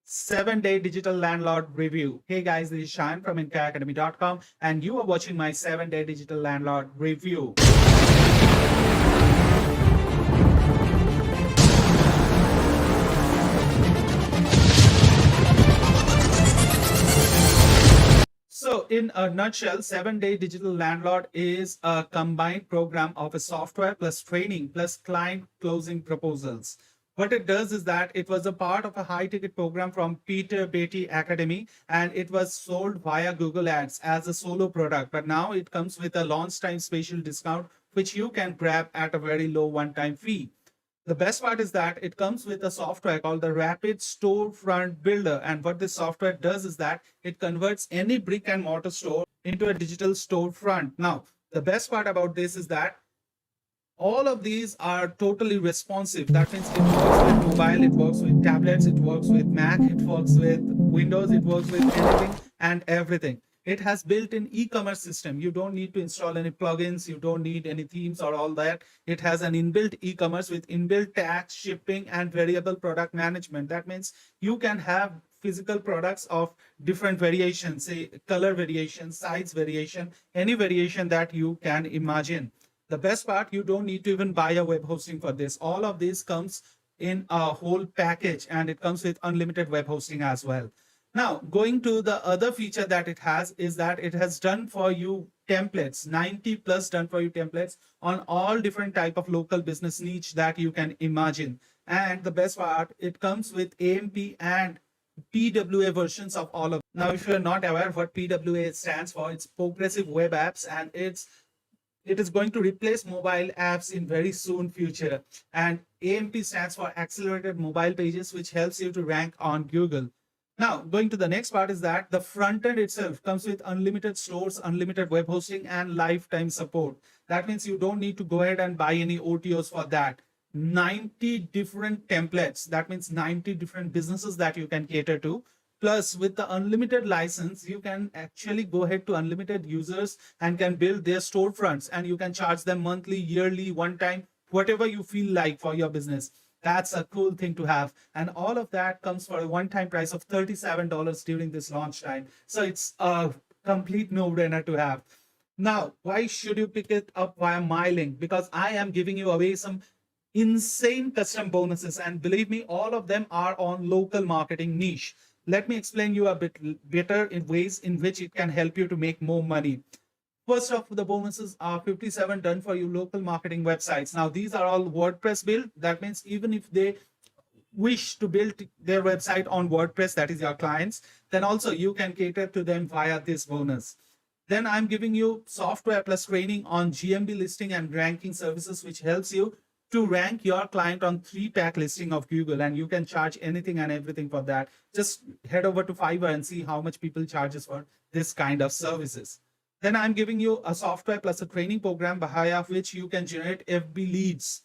7-day digital landlord review. Hey guys, this is Shan from IncaAcademy.com and you are watching my 7-day digital landlord review. So in a nutshell, 7-day digital landlord is a combined program of a software plus training plus client closing proposals. What it does is that it was a part of a high ticket program from Peter Beatty Academy and it was sold via Google Ads as a solo product. But now it comes with a launch time special discount, which you can grab at a very low one-time fee. The best part is that it comes with a software called the Rapid Storefront Builder. And what this software does is that it converts any brick and mortar store into a digital storefront. Now, the best part about this is that all of these are totally responsive. That means it works with mobile, it works with tablets, it works with Mac, it works with Windows, it works with anything and everything. It has built-in e-commerce system. You don't need to install any plugins. You don't need any themes or all that. It has an inbuilt e-commerce with inbuilt tax, shipping, and variable product management. That means you can have physical products of different variations, say color variation, size variation, any variation that you can imagine. The best part, you don't need to even buy a web hosting for this. All of this comes in a whole package and it comes with unlimited web hosting as well. Now, going to the other feature that it has is that it has done for you templates, 90 plus done for you templates on all different type of local business niche that you can imagine. And the best part, it comes with AMP and PWA versions of all of them. Now, if you're not aware of what PWA stands for, it's Progressive Web Apps, and it is going to replace mobile apps in very soon future. And AMP stands for Accelerated Mobile Pages, which helps you to rank on Google. Now, going to the next part is that the front end itself comes with unlimited stores, unlimited web hosting, and lifetime support. That means you don't need to go ahead and buy any OTOs for that. 90 different templates. That means 90 different businesses that you can cater to. Plus, with the unlimited license, you can actually go ahead to unlimited users and can build their storefronts, and you can charge them monthly, yearly, one time, whatever you feel like for your business. That's a cool thing to have. And all of that comes for a one-time price of $37 during this launch time. So it's a complete no-brainer to have. Now, why should you pick it up via my link? Because I am giving you away some insane custom bonuses. And believe me, all of them are on local marketing niche. Let me explain you a bit better in ways in which it can help you to make more money. First of the bonuses are 57 done for you local marketing websites. Now, these are all WordPress built. That means even if they wish to build their website on WordPress, that is your clients, then also you can cater to them via this bonus. Then I'm giving you software plus training on GMB listing and ranking services, which helps you to rank your client on 3-pack listing of Google, and you can charge anything and everything for that. Just head over to Fiverr and see how much people charges for this kind of services. Then I'm giving you a software plus a training program via which you can generate FB leads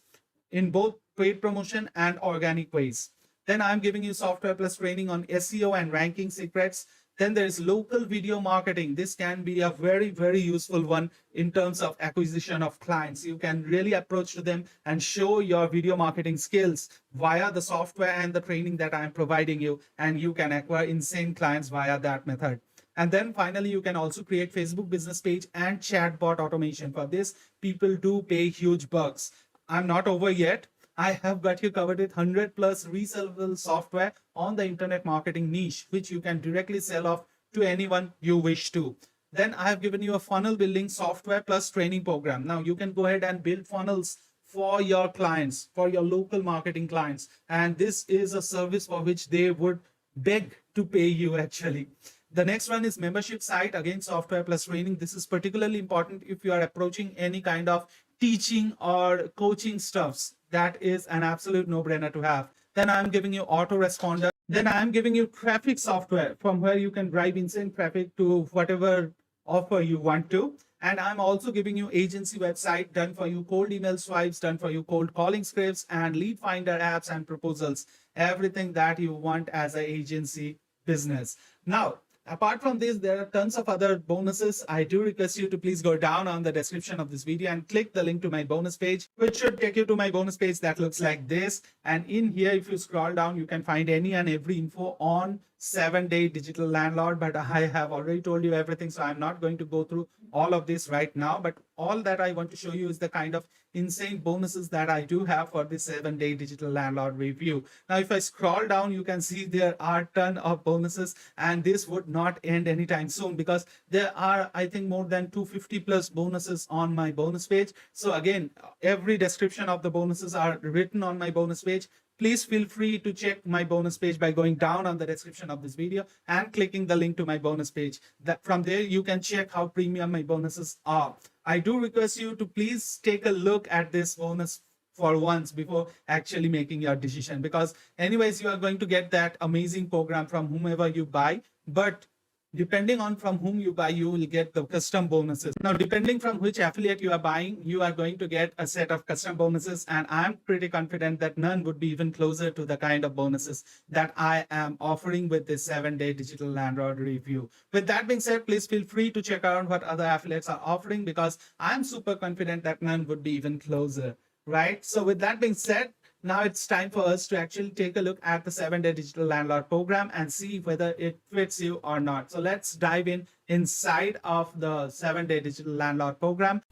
in both paid promotion and organic ways. Then I'm giving you software plus training on SEO and ranking secrets. Then there's local video marketing. This can be a very, very useful one in terms of acquisition of clients. You can really approach to them and show your video marketing skills via the software and the training that I'm providing you, and you can acquire insane clients via that method. And then finally, you can also create Facebook business page and chatbot automation. For this, people do pay huge bucks. I'm not over yet. I have got you covered with 100 plus resellable software on the internet marketing niche, which you can directly sell off to anyone you wish to. Then I have given you a funnel building software plus training program. Now you can go ahead and build funnels for your clients, for your local marketing clients. And this is a service for which they would beg to pay you actually. The next one is membership site, again, software plus training. This is particularly important if you are approaching any kind of teaching or coaching stuffs. That is an absolute no-brainer to have. Then I'm giving you autoresponder. Then I'm giving you traffic software from where you can drive insane traffic to whatever offer you want to. And I'm also giving you agency website done for you, cold email swipes done for you, cold calling scripts, and lead finder apps and proposals. Everything that you want as an agency business. Now, Apart from this, there are tons of other bonuses. I do request you to please go down on the description of this video and click the link to my bonus page, which should take you to my bonus page that looks like this. And in here, if you scroll down, you can find any and every info on 7-day digital landlord. But I have already told you everything, so I'm not going to go through all of this right now. But all that I want to show you is the kind of insane bonuses that I do have for this 7-day digital landlord review. Now, if I scroll down, you can see there are a ton of bonuses, and this would not end anytime soon because there are, I think, more than 250 plus bonuses on my bonus page. So again, every description of the bonuses are written on my bonus page. Please feel free to check my bonus page by going down on the description of this video and clicking the link to my bonus page. That from there you can check how premium my bonuses are. I do request you to please take a look at this bonus for once before actually making your decision, because anyways you are going to get that amazing program from whomever you buy, but depending on from whom you buy, you will get the custom bonuses. Now, depending from which affiliate you are buying, you are going to get a set of custom bonuses, and I'm pretty confident that none would be even closer to the kind of bonuses that I am offering with this 7-day digital landlord review. With that being said, please feel free to check out what other affiliates are offering, because I'm super confident that none would be even closer, right? So with that being said, now it's time for us to actually take a look at the 7-day digital landlord program and see whether it fits you or not. So let's dive in inside of the 7-day digital landlord program.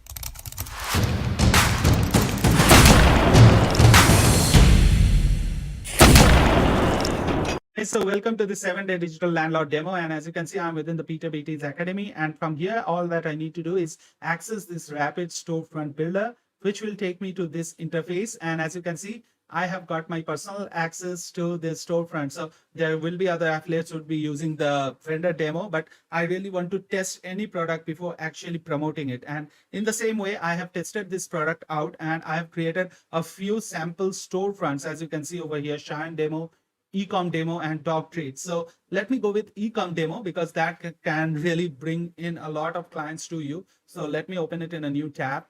Hey, so welcome to the 7-day digital landlord demo. And as you can see, I'm within the Peter Beatty's Academy. And from here, all that I need to do is access this rapid storefront builder, which will take me to this interface. And as you can see, I have got my personal access to this storefront. So there will be other affiliates who would be using the vendor demo, but I really want to test any product before actually promoting it. And in the same way, I have tested this product out and I have created a few sample storefronts. As you can see over here, Shine demo, ecom demo, and dog treats. So let me go with ecom demo because that can really bring in a lot of clients to you. So let me open it in a new tab.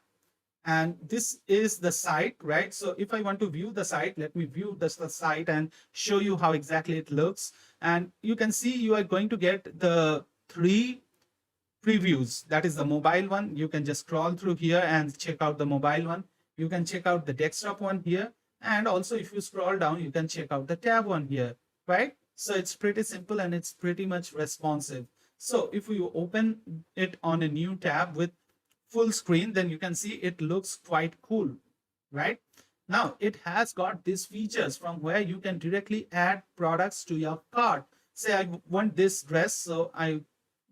And this is the site, right? So if I want to view the site, let me view the site and show you how exactly it looks. And you can see you are going to get the 3 previews. That is the mobile one. You can just scroll through here and check out the mobile one. You can check out the desktop one here. And also if you scroll down, you can check out the tab one here, right? So it's pretty simple and it's pretty much responsive. So if you open it on a new tab with full screen, then you can see it looks quite cool, right? Now it has got these features from where you can directly add products to your cart. Say I want this dress, so I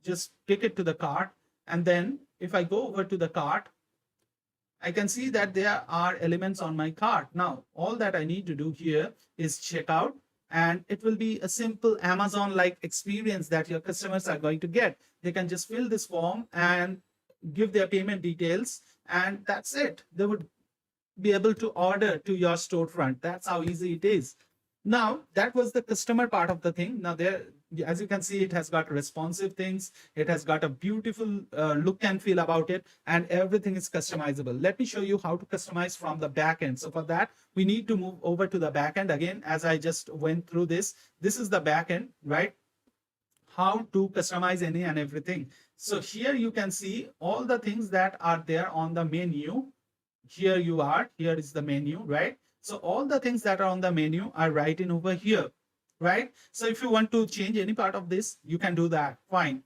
just take it to the cart, and then if I go over to the cart, I can see that there are elements on my cart. Now all that I need to do here is check out, and it will be a simple Amazon like experience that your customers are going to get. They can just fill this form and give their payment details, and that's it. They would be able to order to your storefront. That's how easy it is. Now that was the customer part of the thing. Now there, as you can see, it has got responsive things. It has got a beautiful look and feel about it, and everything is customizable. Let me show you how to customize from the back end. So for that, we need to move over to the back end again. As I just went through this is the back end, right? How to customize any and everything. So here you can see all the things that are there on the menu. Here you are, here is the menu, right? So all the things that are on the menu are right in over here, right? So if you want to change any part of this, you can do that, fine.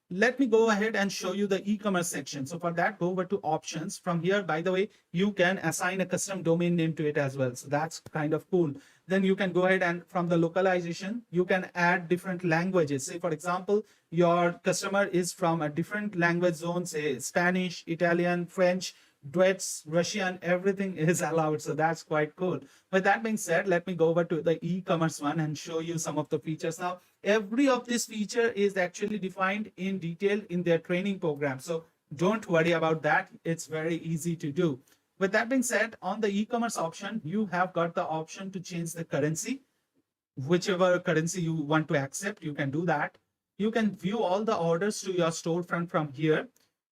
Let me go ahead and show you the e-commerce section. So for that, go over to options. From here, by the way, you can assign a custom domain name to it as well. So that's kind of cool. Then you can go ahead and from the localization, you can add different languages. Say, for example, your customer is from a different language zone, say Spanish, Italian, French, Duets, Russian, everything is allowed. So that's quite cool. With that being said, let me go over to the e-commerce one and show you some of the features. Now, every of this feature is actually defined in detail in their training program. So don't worry about that. It's very easy to do. With that being said, on the e-commerce option, you have got the option to change the currency. Whichever currency you want to accept, you can do that. You can view all the orders to your storefront from here.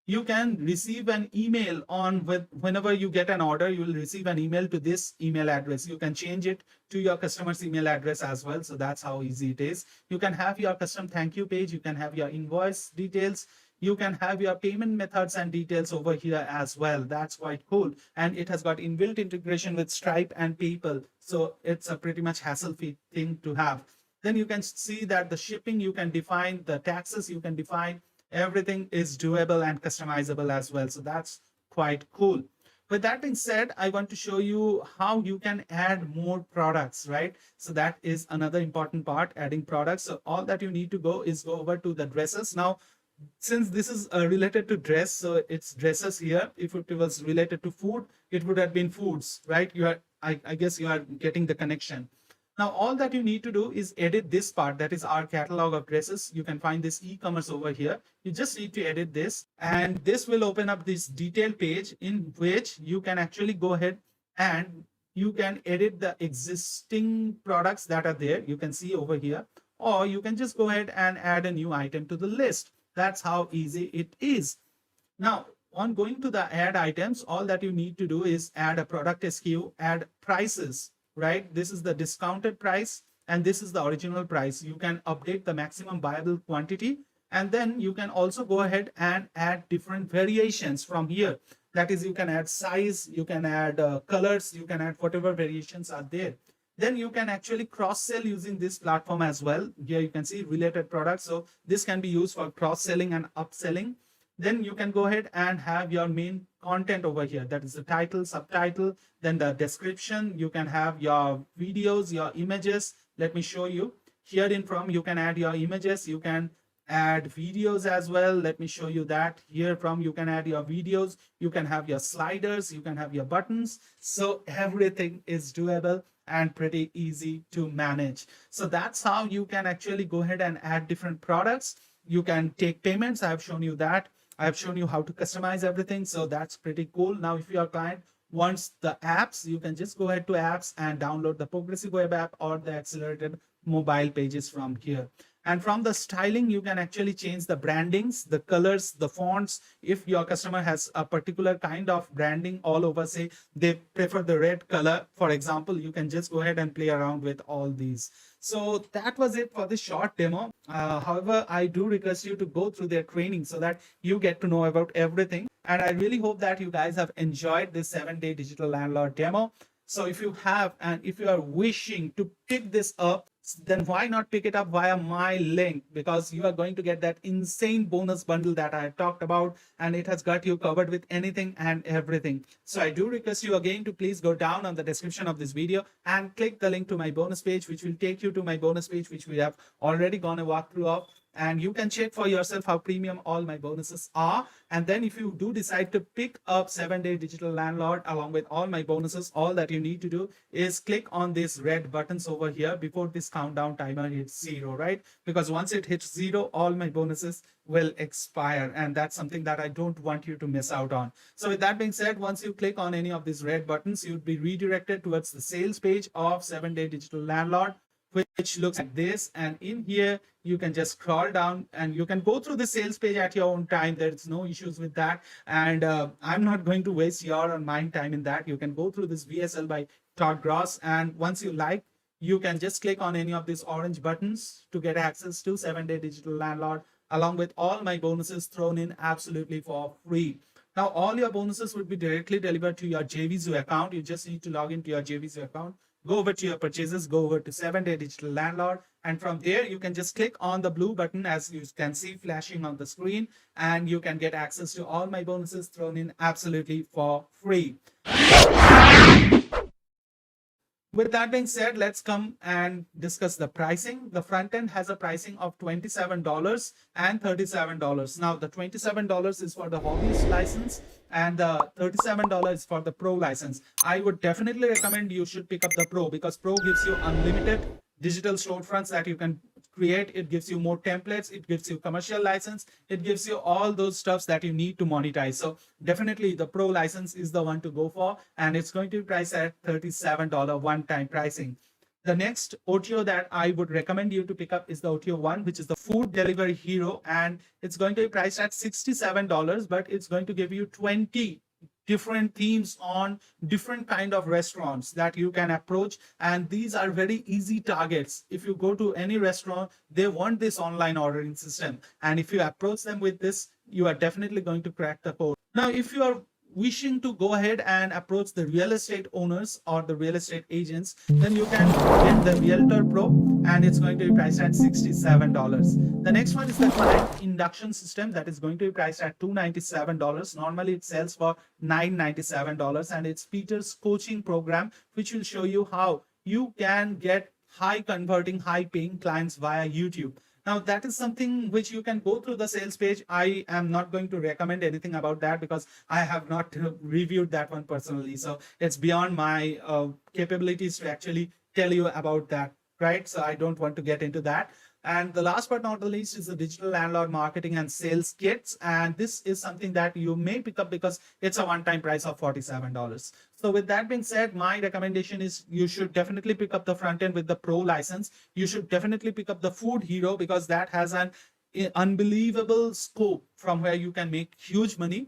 you can receive an email on with whenever you get an order, you will receive an email to this email address. You can change it to your customer's email address as well. So that's how easy it is. You can have your custom thank you page. You can have your invoice details. You can have your payment methods and details over here as well. That's quite cool. And it has got inbuilt integration with Stripe and PayPal. So it's a pretty much hassle-free thing to have. Then you can see that the shipping you can define, the taxes you can define, everything is doable and customizable as well. So that's quite cool. With that being said, I want to show you how you can add more products, right? So that is another important part, adding products. So all that you need to go is go over to the dresses. Now, since this is related to dress, so it's dresses here. If it was related to food, it would have been foods, right? I guess you are getting the connection. Now, all that you need to do is edit this part, that is our catalog of dresses. You can find this e-commerce over here. You just need to edit this, and this will open up this detailed page in which you can actually go ahead and you can edit the existing products that are there. You can see over here, or you can just go ahead and add a new item to the list. That's how easy it is. Now, on going to the add items, all that you need to do is add a product SKU, add prices, right? This is the discounted price and this is the original price. You can update the maximum viable quantity, and then you can also go ahead and add different variations from here. That is, you can add size, you can add colors, you can add whatever variations are there. Then you can actually cross-sell using this platform as well. Here you can see related products. So this can be used for cross-selling and upselling. Then you can go ahead and have your main content over here. That is the title, subtitle, then the description. You can have your videos, your images. Let me show you. Here in from, you can add your images. You can add videos as well. Let me show you that. Here from, you can add your videos. You can have your sliders. You can have your buttons. So everything is doable and pretty easy to manage. So that's how you can actually go ahead and add different products. You can take payments. I have shown you that. I have shown you how to customize everything. So that's pretty cool. Now, if your client wants the apps, you can just go ahead to apps and download the Progressive Web app or the accelerated mobile pages from here. And from the styling, you can actually change the brandings, the colors, the fonts. If your customer has a particular kind of branding all over, say they prefer the red color, for example, you can just go ahead and play around with all these. So that was it for this short demo. However, I do request you to go through their training so that you get to know about everything. And I really hope that you guys have enjoyed this 7-day digital landlord demo. So if you have, and if you are wishing to pick this up, then why not pick it up via my link? Because you are going to get that insane bonus bundle that I talked about, and it has got you covered with anything and everything. So I do request you again to please go down on the description of this video and click the link to my bonus page, which will take you to my bonus page, which we have already gone a walkthrough of. And you can check for yourself how premium all my bonuses are. And then if you do decide to pick up 7-day digital landlord along with all my bonuses, all that you need to do is click on these red buttons over here before this countdown timer hits 0, right? Because once it hits 0, all my bonuses will expire, and that's something that I don't want you to miss out on. So with that being said, once you click on any of these red buttons, you'd be redirected towards the sales page of 7-day digital landlord, which looks like this. And in here, you can just scroll down and you can go through the sales page at your own time. There's no issues with that. And I'm not going to waste your or mine time in that. You can go through this VSL by Todd Gross. And once you like, you can just click on any of these orange buttons to get access to 7-day digital landlord, along with all my bonuses thrown in absolutely for free. Now, all your bonuses will be directly delivered to your JVZoo account. You just need to log into your JVZoo account, go over to your purchases, go over to 7-day digital landlord, and from there you can just click on the blue button as you can see flashing on the screen, and you can get access to all my bonuses thrown in absolutely for free. With that being said, let's come and discuss the pricing. The front end has a pricing of $27 and $37. Now, the $27 is for the hobbyist license and the $37 is for the pro license. I would definitely recommend you should pick up the pro, because pro gives you unlimited digital storefronts that you can create. It gives you more templates, it gives you commercial license, it gives you all those stuffs that you need to monetize. So definitely the pro license is the one to go for, and it's going to be priced at $37 one-time pricing. The next OTO that I would recommend you to pick up is the OTO 1, which is the Food Delivery Hero. And it's going to be priced at $67, but it's going to give you 20 different themes on different kind of restaurants that you can approach, and these are very easy targets. If you go to any restaurant, they want this online ordering system, and if you approach them with this, you are definitely going to crack the code. Now if you are wishing to go ahead and approach the real estate owners or the real estate agents, then you can get the Realtor Pro, and it's going to be priced at $67. The next one is the client induction system that is going to be priced at $297. Normally it sells for $997, and it's Peter's coaching program, which will show you how you can get high converting, high paying clients via YouTube. Now, that is something which you can go through the sales page. I am not going to recommend anything about that because I have not reviewed that one personally. So it's beyond my capabilities to actually tell you about that, right? So I don't want to get into that. And the last but not the least is the digital landlord marketing and sales kits. And this is something that you may pick up because it's a one-time price of $47. So with that being said, my recommendation is you should definitely pick up the front end with the pro license. You should definitely pick up the Food Hero because that has an unbelievable scope from where you can make huge money.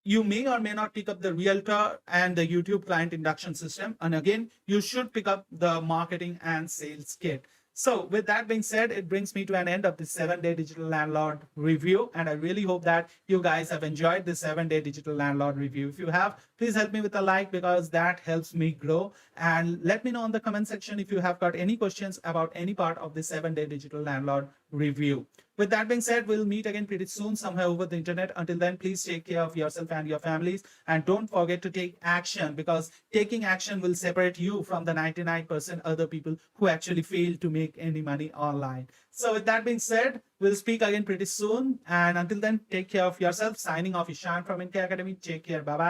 You may or may not pick up the Realtor and the YouTube client induction system. And again, you should pick up the marketing and sales kit. So with that being said, it brings me to an end of the 7-day digital landlord review. And I really hope that you guys have enjoyed the 7-day digital landlord review. If you have, please help me with a like because that helps me grow. And let me know in the comment section if you have got any questions about any part of the 7-day digital landlord review. With that being said, we'll meet again pretty soon somewhere over the internet. Until then, please take care of yourself and your families. And don't forget to take action because taking action will separate you from the 99% other people who actually fail to make any money online. So with that being said, we'll speak again pretty soon. And until then, take care of yourself. Signing off, Ishan from Inca Academy. Take care. Bye-bye.